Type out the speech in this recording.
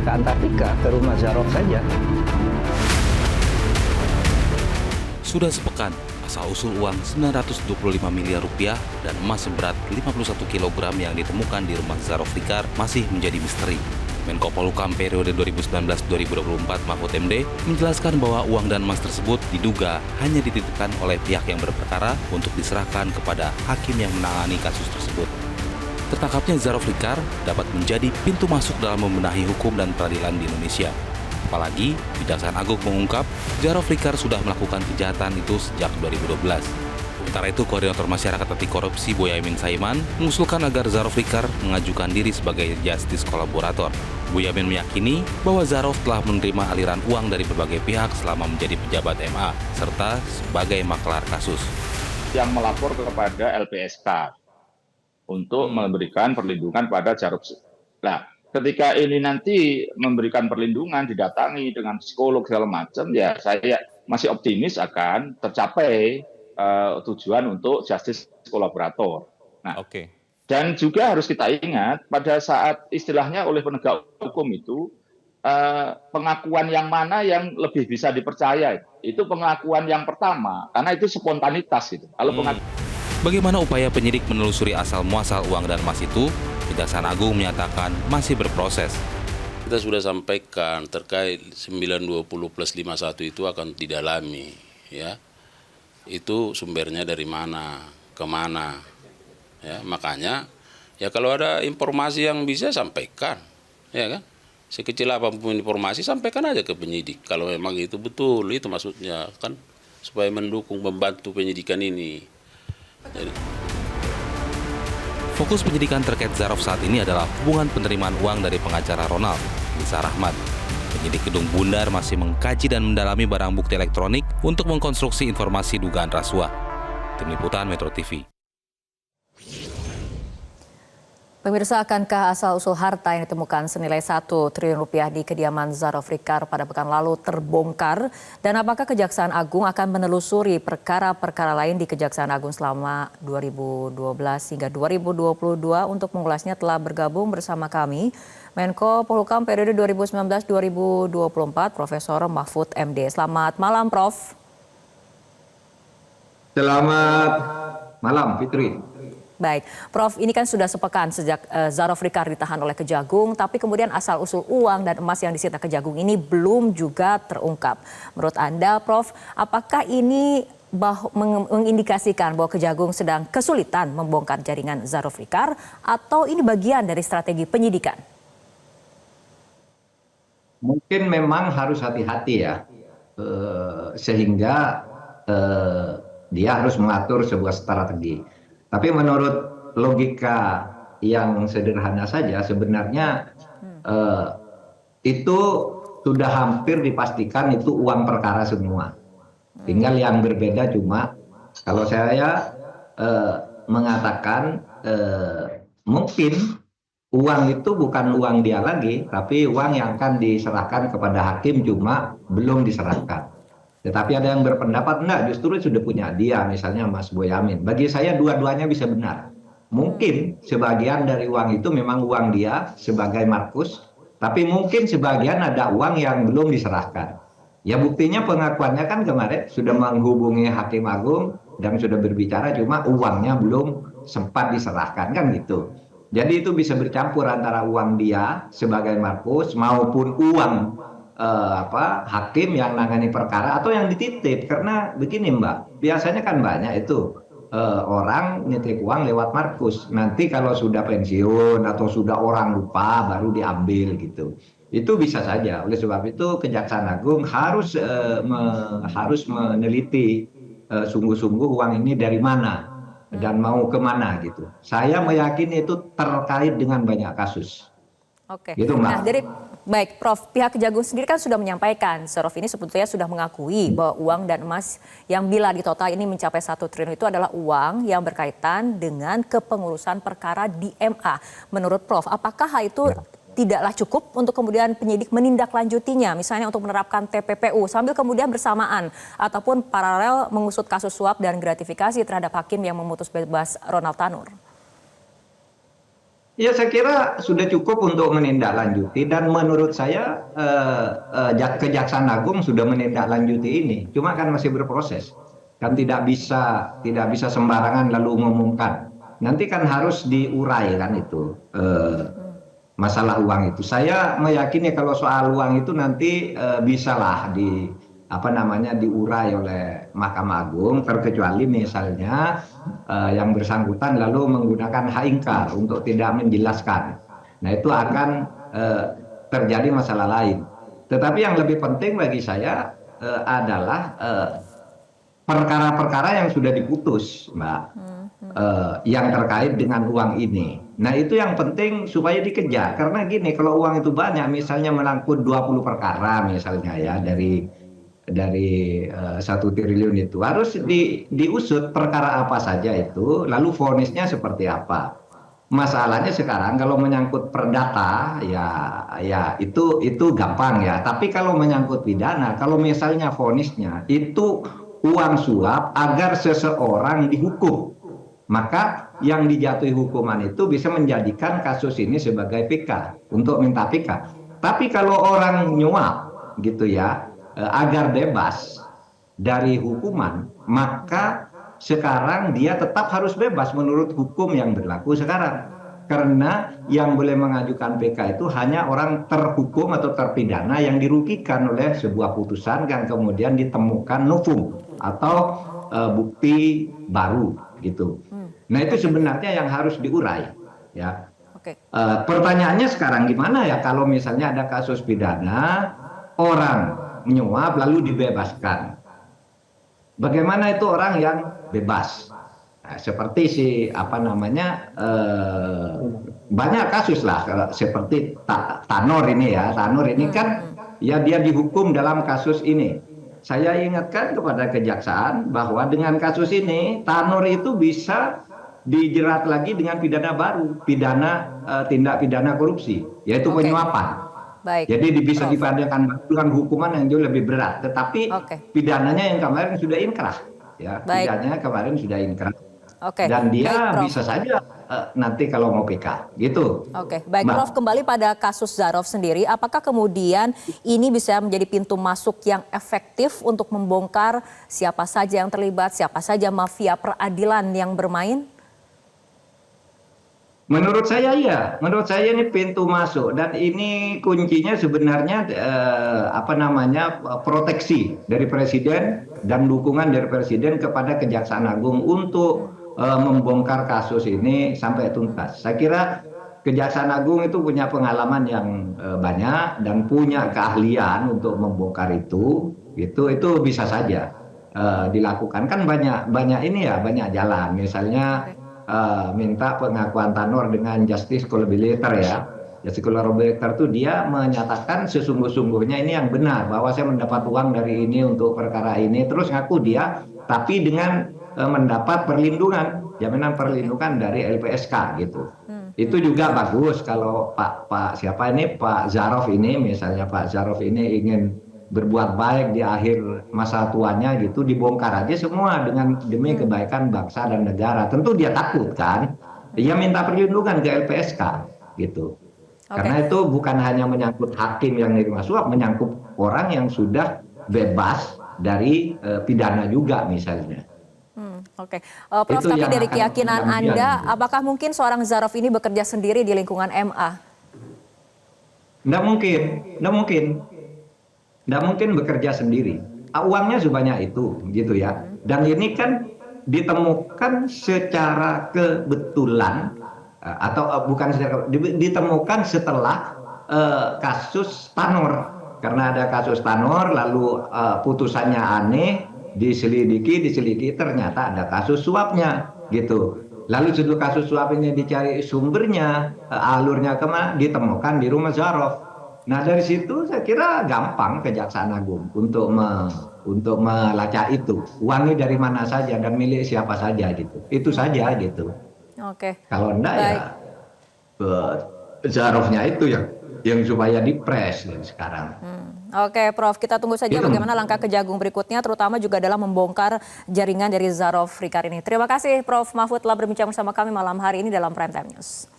ke Antartika, ke rumah Zarof saja. Sudah sepekan, asal-usul uang 925 miliar rupiah dan emas seberat 51 kg yang ditemukan di rumah Zarof Rikar masih menjadi misteri. Menko Polhukam periode 2019-2024 Mahfud MD menjelaskan bahwa uang dan emas tersebut diduga hanya dititipkan oleh pihak yang berperkara untuk diserahkan kepada hakim yang menangani kasus tersebut. Tertangkapnya Zarof Rikar dapat menjadi pintu masuk dalam membenahi hukum dan peradilan di Indonesia. Apalagi, Kejaksaan Agung mengungkap Zarof Rikar sudah melakukan kejahatan itu sejak 2012. Sementara itu, Koordinator Masyarakat Anti Korupsi Boyamin Saiman mengusulkan agar Zarof Rikar mengajukan diri sebagai justice kolaborator. Boyamin meyakini bahwa Zarof telah menerima aliran uang dari berbagai pihak selama menjadi pejabat MA, serta sebagai maklar kasus. Yang melapor kepada LPSK untuk memberikan perlindungan pada Zarof. Nah, ketika ini nanti memberikan perlindungan, didatangi dengan psikolog segala macam, ya saya masih optimis akan tercapai tujuan untuk justice kolaborator. Nah, dan juga harus kita ingat pada saat istilahnya oleh penegak hukum itu pengakuan yang mana yang lebih bisa dipercaya itu pengakuan yang pertama karena itu spontanitas itu. Kalau Bagaimana upaya penyidik menelusuri asal-muasal uang dan emas itu? Kejaksaan Agung menyatakan masih berproses. Kita sudah sampaikan terkait 920 plus 51 itu akan didalami, ya. Itu sumbernya dari mana, kemana, ya. Makanya, ya kalau ada informasi yang bisa sampaikan, ya kan. Sekecil apapun informasi sampaikan aja ke penyidik. Kalau memang itu betul, itu maksudnya kan supaya mendukung, membantu penyidikan ini. Jadi, fokus penyidikan terkait Zarof saat ini adalah hubungan penerimaan uang dari pengacara Ronald, Nisa Rahmat. Penyidik Gedung Bundar masih mengkaji dan mendalami barang bukti elektronik untuk mengkonstruksi informasi dugaan rasuah. Tim Liputan Metro TV. Pemirsa, akankah asal-usul harta yang ditemukan senilai 1 triliun rupiah di kediaman Zarof Rikar pada pekan lalu terbongkar? Dan apakah Kejaksaan Agung akan menelusuri perkara-perkara lain di Kejaksaan Agung selama 2012 hingga 2022? Untuk mengulasnya telah bergabung bersama kami Menko Polhukam periode 2019-2024 Profesor Mahfud MD. Selamat malam, Prof. Selamat malam, Fitri. Baik, Prof, ini kan sudah sepekan sejak Zarof Rikar ditahan oleh Kejagung, tapi kemudian asal-usul uang dan emas yang disita Kejagung ini belum juga terungkap. Menurut Anda, Prof, apakah ini mengindikasikan bahwa Kejagung sedang kesulitan membongkar jaringan Zarof Rikar atau ini bagian dari strategi penyidikan? Mungkin memang harus hati-hati ya, sehingga dia harus mengatur sebuah strategi. Tapi menurut logika yang sederhana saja, sebenarnya itu sudah hampir dipastikan itu uang perkara semua. Tinggal yang berbeda cuma kalau saya mengatakan mungkin uang itu bukan uang dia lagi, tapi uang yang akan diserahkan kepada hakim cuma belum diserahkan. Tetapi ada yang berpendapat, enggak, justru sudah punya dia, misalnya Mas Boyamin. Bagi saya dua-duanya bisa benar. Mungkin sebagian dari uang itu memang uang dia sebagai Markus, tapi mungkin sebagian ada uang yang belum diserahkan. Ya buktinya pengakuannya kan kemarin sudah menghubungi Hakim Agung dan sudah berbicara, cuma uangnya belum sempat diserahkan, kan gitu. Jadi itu bisa bercampur antara uang dia sebagai Markus maupun uang hakim yang nangani perkara atau yang dititip. Karena begini Mbak, biasanya kan banyak itu orang nitip uang lewat Markus, nanti kalau sudah pensiun atau sudah orang lupa baru diambil gitu. Itu bisa saja. Oleh sebab itu Kejaksaan Agung harus meneliti sungguh-sungguh uang ini dari mana dan mau kemana gitu. Saya meyakini itu terkait dengan banyak kasus. Oke. Gitu, Mbak. Nah, baik, Prof. Pihak Kejagung sendiri kan sudah menyampaikan, Zarof ini sebetulnya sudah mengakui bahwa uang dan emas yang bila di total ini mencapai 1 triliun itu adalah uang yang berkaitan dengan kepengurusan perkara di MA. Menurut Prof, apakah hal itu tidaklah cukup untuk kemudian penyidik menindaklanjutinya, misalnya untuk menerapkan TPPU sambil kemudian bersamaan ataupun paralel mengusut kasus suap dan gratifikasi terhadap hakim yang memutus bebas Ronald Tanur? Ya saya kira sudah cukup untuk menindaklanjuti dan menurut saya Kejaksaan Agung sudah menindaklanjuti ini. Cuma kan masih berproses. Kan tidak bisa sembarangan lalu mengumumkan. Nanti kan harus diurai kan itu masalah uang itu. Saya meyakini kalau soal uang itu nanti bisalah diurai oleh Mahkamah Agung, terkecuali misalnya yang bersangkutan lalu menggunakan hak ingkar untuk tidak menjelaskan. Nah itu akan terjadi masalah lain. Tetapi yang lebih penting bagi saya adalah perkara-perkara yang sudah diputus, Mbak, yang terkait dengan uang ini. Nah itu yang penting supaya dikejar. Karena gini, kalau uang itu banyak, misalnya melangkut 20 perkara misalnya ya dari 1 triliun itu harus diusut perkara apa saja itu, lalu vonisnya seperti apa. Masalahnya sekarang kalau menyangkut perdata ya itu gampang ya. Tapi kalau menyangkut pidana, kalau misalnya vonisnya itu uang suap agar seseorang dihukum, maka yang dijatuhi hukuman itu bisa menjadikan kasus ini sebagai PK untuk minta PK. Tapi kalau orang nyuap gitu ya, agar bebas dari hukuman, maka sekarang dia tetap harus bebas menurut hukum yang berlaku sekarang. Karena yang boleh mengajukan PK itu hanya orang terhukum atau terpidana yang dirugikan oleh sebuah putusan yang kemudian ditemukan novum atau bukti baru gitu. Nah itu sebenarnya yang harus diurai ya. Pertanyaannya sekarang gimana ya kalau misalnya ada kasus pidana, orang menyuap lalu dibebaskan. Bagaimana itu orang yang bebas? Nah, seperti banyak kasus lah seperti Tanor ini ya. Tanor ini kan ya dia dihukum dalam kasus ini. Saya ingatkan kepada kejaksaan bahwa dengan kasus ini Tanor itu bisa dijerat lagi dengan pidana baru, tindak pidana korupsi, yaitu penyuapan. Baik. Jadi bisa dipandangkan dengan hukuman yang jauh lebih berat. Tetapi pidananya yang kemarin sudah inkrah, ya. Pidananya kemarin sudah inkrah. Dan dia bisa saja nanti kalau mau PK, gitu. Baik, Prof, kembali pada kasus Zarov sendiri, apakah kemudian ini bisa menjadi pintu masuk yang efektif untuk membongkar siapa saja yang terlibat, siapa saja mafia peradilan yang bermain? Menurut saya iya, menurut saya ini pintu masuk dan ini kuncinya sebenarnya proteksi dari Presiden dan dukungan dari Presiden kepada Kejaksaan Agung untuk membongkar kasus ini sampai tuntas. Saya kira Kejaksaan Agung itu punya pengalaman yang banyak dan punya keahlian untuk membongkar itu bisa saja dilakukan. Kan banyak jalan, misalnya minta pengakuan Tanor dengan justice collaborator ya. Justice collaborator itu dia menyatakan sesungguh-sungguhnya ini yang benar bahwa saya mendapat uang dari ini untuk perkara ini, terus ngaku dia tapi dengan mendapat jaminan perlindungan dari LPSK gitu. Itu juga bagus kalau Pak Zarov ini misalnya Pak Zarov ini ingin berbuat baik di akhir masa tuanya gitu, dibongkar aja semua demi kebaikan bangsa dan negara. Tentu dia takut kan, dia minta perlindungan ke LPSK gitu. Karena itu bukan hanya menyangkut hakim yang nerima suap, menyangkut orang yang sudah bebas dari pidana juga misalnya. Prof, tapi dari keyakinan Anda, apakah mungkin seorang Zarov ini bekerja sendiri di lingkungan MA? Nggak mungkin bekerja sendiri. Uangnya sebanyak itu, gitu ya. Dan ini kan ditemukan secara kebetulan ditemukan setelah kasus Tanor. Karena ada kasus Tanor, lalu putusannya aneh, diselidiki, ternyata ada kasus suapnya, gitu. Lalu setelah kasus suap ini dicari sumbernya, alurnya kemana, ditemukan di rumah Zarov. Nah dari situ saya kira gampang Kejaksaan Agung untuk melacak itu uangnya dari mana saja dan milik siapa saja gitu. Itu saja gitu. Kalau enggak ya Zarovnya itu yang supaya dipres sekarang. Prof, kita tunggu saja bagaimana langkah Kejagung berikutnya, terutama juga dalam membongkar jaringan dari Zarov Frikar ini. Terima kasih Prof Mahfud telah berbincang bersama kami malam hari ini dalam Prime Time News.